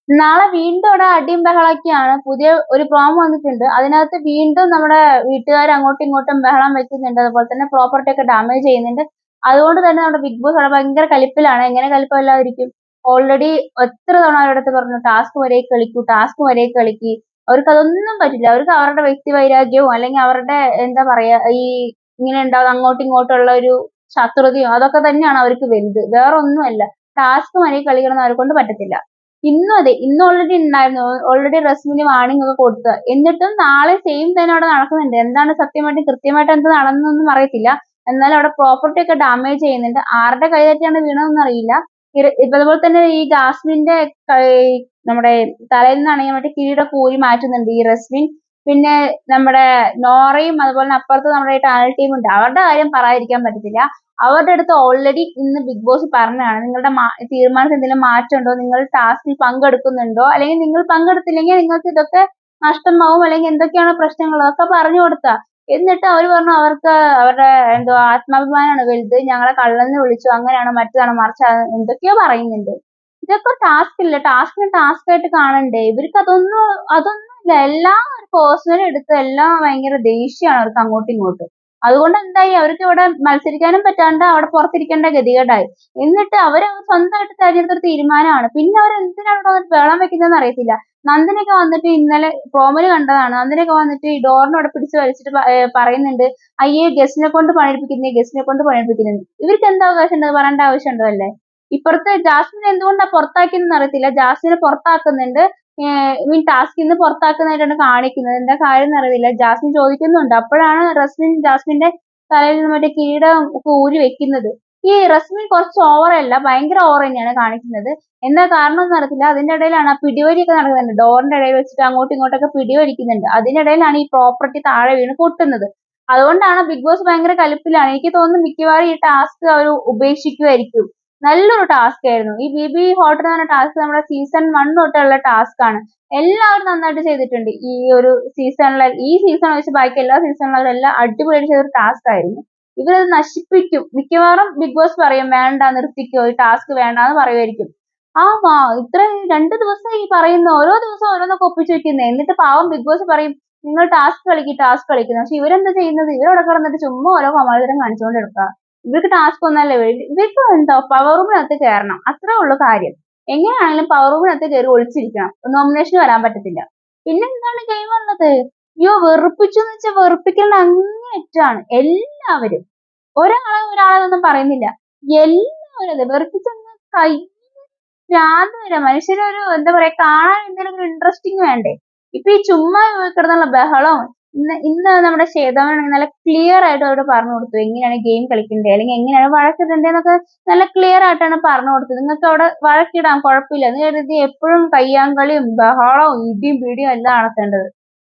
നാളെ വീണ്ടും അവിടെ അടിയും ബഹളമൊക്കെയാണ്. പുതിയ ഒരു പ്രോമോ വന്നിട്ടുണ്ട്. അതിനകത്ത് വീണ്ടും നമ്മുടെ വീട്ടുകാർ അങ്ങോട്ടും ഇങ്ങോട്ടും ബഹളം വെക്കുന്നുണ്ട്. അതുപോലെ തന്നെ പ്രോപ്പർട്ടി ഒക്കെ ഡാമേജ് ചെയ്യുന്നുണ്ട്. അതുകൊണ്ട് തന്നെ നമ്മുടെ ബിഗ് ബോസ് അവിടെ ഭയങ്കര കലിപ്പിലാണ്. എങ്ങനെ കലിപ്പല്ലാതിരിക്കും? ഓൾറെഡി എത്ര തവണ അവരുടെ അടുത്ത് പറഞ്ഞു ടാസ്ക് വരെയൊക്കെ കളിക്കൂ, ടാസ്ക് വരെയൊക്കെ കളിക്ക്. അവർക്ക് അതൊന്നും പറ്റില്ല. അവർക്ക് അവരുടെ വ്യക്തി വൈരാഗ്യവും അല്ലെങ്കിൽ അവരുടെ എന്താ പറയാ ഈ ഇങ്ങനെ ഉണ്ടാവുന്ന അങ്ങോട്ടും ഇങ്ങോട്ടുള്ള ഒരു ശത്രുതയും അതൊക്കെ തന്നെയാണ് അവർക്ക് വലുത്. വേറെ ഒന്നുമല്ല. ടാസ്ക് വരെയൊക്കെ കളിക്കണമെന്ന് അവരെ കൊണ്ട് പറ്റത്തില്ല. ഇന്നും അതെ. ഇന്ന് ഓൾറെഡി ഉണ്ടായിരുന്നു. ഓൾറെഡി റസ്മിന് വാർണിംഗ് ഒക്കെ കൊടുത്തതാ. എന്നിട്ടും നാളെ സെയിം തന്നെ അവിടെ നടക്കുന്നുണ്ട്. എന്താണ് സത്യമായിട്ട് കൃത്യമായിട്ട് എന്ത് നടന്നതൊന്നും അറിയത്തില്ല. എന്നാലും അവിടെ പ്രോപ്പർട്ടി ഒക്കെ ഡാമേജ് ചെയ്യുന്നുണ്ട്. ആരുടെ കൈ തട്ടിയാണ് വീണതെന്ന് അറിയില്ല. അതുപോലെ തന്നെ ഈ ജാസ്മിന്റെ നമ്മുടെ തലയിൽ നിന്നാണെങ്കിൽ മറ്റേ കിരീടമൊക്കെ ഊരി മാറ്റുന്നുണ്ട് ഈ റസ്മിൻ. പിന്നെ നമ്മുടെ നോറയും അതുപോലെ തന്നെ അപ്പുറത്ത് നമ്മുടെ ടാലന്റ് ടീം ഉണ്ട്. അവരുടെ കാര്യം പറയാതിരിക്കാൻ പറ്റത്തില്ല. അവരുടെ അടുത്ത് ഓൾറെഡി ഇന്ന് ബിഗ് ബോസ് പറഞ്ഞതാണ് നിങ്ങളുടെ തീരുമാനത്തിൽ എന്തെങ്കിലും മാറ്റമുണ്ടോ, നിങ്ങൾ ടാസ്കിൽ പങ്കെടുക്കുന്നുണ്ടോ, അല്ലെങ്കിൽ നിങ്ങൾ പങ്കെടുത്തില്ലെങ്കിൽ നിങ്ങൾക്ക് ഇതൊക്കെ നഷ്ടമാവും, അല്ലെങ്കിൽ എന്തൊക്കെയാണ് പ്രശ്നങ്ങൾ അതൊക്കെ പറഞ്ഞു കൊടുത്താ. എന്നിട്ട് അവർ പറഞ്ഞു അവർക്ക് അവരുടെ എന്തോ ആത്മാഭിമാനമാണ് വലുത്, ഞങ്ങളെ കള്ളെന്ന് വിളിച്ചു, അങ്ങനെയാണ് മറ്റതാണ് മറിച്ചാണ് എന്തൊക്കെയോ പറയുന്നുണ്ട്. ഇതൊക്കെ ടാസ്ക് ഇല്ല. ടാസ്കിനെ ടാസ്ക് ആയിട്ട് കാണണ്ടേ? ഇവർക്ക് അതൊന്നുമില്ല. എല്ലാം ഒരു പേഴ്സണലി എടുത്ത് എല്ലാം ഭയങ്കര ദേഷ്യമാണ് അവർക്ക് അങ്ങോട്ടും ഇങ്ങോട്ടും. അതുകൊണ്ട് എന്തായി അവർക്ക് ഇവിടെ മത്സരിക്കാനും പറ്റാണ്ട് അവിടെ പുറത്തിരിക്കേണ്ട ഗതികേടായി. എന്നിട്ട് അവര് സ്വന്തമായിട്ട് തെരഞ്ഞെടുത്തൊരു തീരുമാനമാണ്. പിന്നെ അവർ എന്തിനാണ് ഇവിടെ വന്നിട്ട് ബഹളം വെക്കുന്നതെന്ന് അറിയത്തില്ല. നന്ദിനിയൊക്കെ വന്നിട്ട് ഇന്നലെ പ്രോമോയില് കണ്ടതാണ്. നന്ദിനിയൊക്കെ വന്നിട്ട് ഈ ഡോറിനെ അവിടെ പിടിച്ച് വലിച്ചിട്ട് പറയുന്നുണ്ട് അയ്യേ ഗസ്റ്റിനെ കൊണ്ട് പണിയെടുപ്പിക്കുന്നേ, ഗസ്റ്റിനെ കൊണ്ട് പണിയെടുപ്പിക്കുന്നത്. ഇവർക്ക് എന്താ അവകാശം ഉണ്ട്? പറയേണ്ട ആവശ്യമുണ്ടോ? അല്ലേ? ഇപ്പുറത്തെ ജാസ്മിനെ എന്തുകൊണ്ടാ പുറത്താക്കിയെന്ന് അറിയത്തില്ല. ജാസ്മിനെ പുറത്താക്കുന്നുണ്ട്. മീൻ ടാസ്കിൽ നിന്ന് പുറത്താക്കുന്നതായിട്ടാണ് കാണിക്കുന്നത്. എന്താ കാര്യം എന്നറിയില്ല. ജാസ്മിൻ ചോദിക്കുന്നുണ്ട്. അപ്പോഴാണ് ജാസ്മിന്റെ തലയിൽ നിന്ന് മറ്റേ കിരീടം ഒക്കെ ഊരി വെക്കുന്നത്. ഈ റസ്മിൻ കുറച്ച് ഓവറല്ല, ഭയങ്കര ഓവർ തന്നെയാണ് കാണിക്കുന്നത്. എന്താ കാരണം എന്ന് അറിയത്തില്ല. അതിന്റെ ഇടയിലാണ് ആ പിടിവലിയൊക്കെ നടക്കുന്നുണ്ട്. ഡോറിന്റെ ഇടയിൽ വെച്ചിട്ട് അങ്ങോട്ടും ഇങ്ങോട്ടൊക്കെ പിടിവലിക്കുന്നുണ്ട്. അതിനിടയിലാണ് ഈ പ്രോപ്പർട്ടി താഴെ വീണ് പൊട്ടുന്നത്. അതുകൊണ്ടാണ് ബിഗ് ബോസ് ഭയങ്കര കലിപ്പിലാണ്. എനിക്ക് തോന്നുന്നു മിക്കവാറും ഈ ടാസ്ക് അവർ ഉപേക്ഷിക്കുമായിരിക്കും. നല്ലൊരു ടാസ്ക് ആയിരുന്നു. ഈ ബി ഹോട്ട് എന്ന് പറഞ്ഞ ടാസ്ക് നമ്മുടെ സീസൺ 1 തൊട്ടുള്ള ടാസ്ക് ആണ്. എല്ലാവരും നന്നായിട്ട് ചെയ്തിട്ടുണ്ട്. ഈ ഒരു സീസണിലെ ഈ സീസൺ വെച്ച് ബാക്കി എല്ലാ സീസണിലും എല്ലാം അടിപൊളിയായിട്ട് ചെയ്തൊരു ടാസ്ക് ആയിരുന്നു. ഇവരത് നശിപ്പിക്കും. മിക്കവാറും ബിഗ് ബോസ് പറയും വേണ്ട നിർത്തിക്കോ, ഈ ടാസ്ക് വേണ്ടാന്ന് പറയുമായിരിക്കും. ഇത്ര 2 ദിവസം ഈ പറയുന്ന ഓരോ ദിവസം ഓരോന്നൊക്കെ ഒപ്പിച്ച് വെക്കുന്നേ. എന്നിട്ട് പാവം ബിഗ് ബോസ് പറയും നിങ്ങൾ ടാസ്ക് കളിക്ക്, ടാസ്ക് കളിക്കുന്നു. പക്ഷെ ഇവരെന്താ ചെയ്യുന്നത്? ഇവരവിടെ കിടന്നിട്ട് ചുമ്മാ ഓരോ കോമാളിത്തരം കാണിച്ചുകൊണ്ട് എടുക്കുക. ഇവർക്ക് ടാസ്ക് ഒന്നല്ലേ വേണ്ടി. ഇവർക്ക് എന്താ പവർ റൂമിനകത്ത് കയറണം, അത്രേ ഉള്ളൂ കാര്യം. എങ്ങനെയാണെങ്കിലും പവർ റൂമിനകത്ത് കയറി ഒളിച്ചിരിക്കണം. നോമിനേഷന് വരാൻ പറ്റത്തില്ല. പിന്നെ എന്താണ് ഗെയിം ഉള്ളത്? അയ്യോ വെറുപ്പിച്ചു എന്ന് വെച്ചാൽ വെറുപ്പിക്കലിന്റെ അങ്ങേയറ്റാണ് എല്ലാവരും. ഒരാളെന്നൊന്നും പറയുന്നില്ല. എല്ലാവരും അതെ വെറുപ്പിച്ചങ്ങ് കൈ ഭ്രാന്ത് വരാം. മനുഷ്യരൊരു എന്താ പറയാ കാണാൻ എന്തെങ്കിലും ഒരു ഇൻട്രസ്റ്റിംഗ് വേണ്ടേ? ഇപ്പൊ ഈ ചുമ്മാ കിടന്നുള്ള ബഹളവും ഇന്ന് നമ്മുടെ ശ്വേതാവാണെങ്കിൽ നല്ല ക്ലിയർ ആയിട്ട് അവരോട് പറഞ്ഞു കൊടുത്തു എങ്ങനെയാണ് ഗെയിം കളിക്കേണ്ടത്, അല്ലെങ്കിൽ എങ്ങനെയാണ് വഴക്കിടേണ്ടതെന്നൊക്കെ നല്ല ക്ലിയർ ആയിട്ടാണ് പറഞ്ഞു കൊടുത്തത്. നിങ്ങൾക്ക് അവിടെ വഴക്കിടാം, കുഴപ്പമില്ല എന്ന് കരുതി എപ്പോഴും കയ്യാങ്കളിയും ബഹളവും ഇടിയും പിടിയും എല്ലാം നടത്തേണ്ടത്.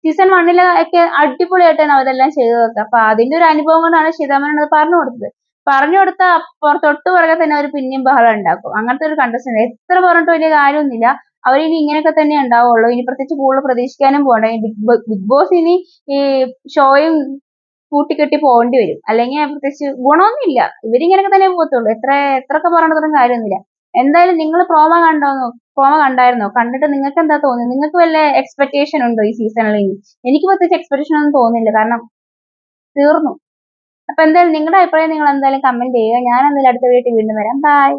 സീസൺ 1 ഒക്കെ അടിപൊളിയായിട്ടാണ് അവരെല്ലാം ചെയ്തതൊക്കെ. അപ്പൊ അതിന്റെ ഒരു അനുഭവം കൊണ്ടാണ് ശ്വേതാമേനോട് അത് പറഞ്ഞു കൊടുത്തത്. പറഞ്ഞു കൊടുത്ത തൊട്ട് പുറകെ തന്നെ അവർ പിന്നെയും ബഹളം ഉണ്ടാക്കും. അങ്ങനത്തെ ഒരു കണ്ടസ്റ്റന്റ്. എത്ര പറഞ്ഞിട്ട് വലിയ കാര്യമൊന്നുമില്ല. അവരിനി ഇങ്ങനെയൊക്കെ തന്നെ ഉണ്ടാവുള്ളൂ. ഇനി പ്രത്യേകിച്ച് കൂടുതൽ പ്രതീക്ഷിക്കാനും പോകണ്ട. ഈ ബിഗ് ബോസ് ഇനി ഈ ഷോയും കൂട്ടിക്കെട്ടി പോകേണ്ടി വരും. അല്ലെങ്കിൽ പ്രത്യേകിച്ച് ഗുണമൊന്നുമില്ല. ഇവരിങ്ങനെയൊക്കെ തന്നെ പോകത്തുള്ളൂ. എത്രയൊക്കെ പറഞ്ഞിട്ടൊന്നും കാര്യമൊന്നുമില്ല. എന്തായാലും നിങ്ങൾ പ്രോമോ കണ്ടായിരുന്നോ? കണ്ടിട്ട് നിങ്ങൾക്ക് എന്താ തോന്നുന്നത്? നിങ്ങൾക്ക് വല്ല എക്സ്പെക്ടേഷൻ ഉണ്ടോ ഈ സീസണിൽ? എനിക്ക് പ്രത്യേകിച്ച് എക്സ്പെക്ടേഷൻ ഒന്നും തോന്നുന്നില്ല. കാരണം തീർന്നു. അപ്പൊ എന്തായാലും നിങ്ങളുടെ അഭിപ്രായം നിങ്ങൾ എന്തായാലും കമന്റ് ചെയ്യുക. ഞാൻ എന്തായാലും അടുത്ത വീഡിയോ വീണ്ടും വരാം. ബൈ.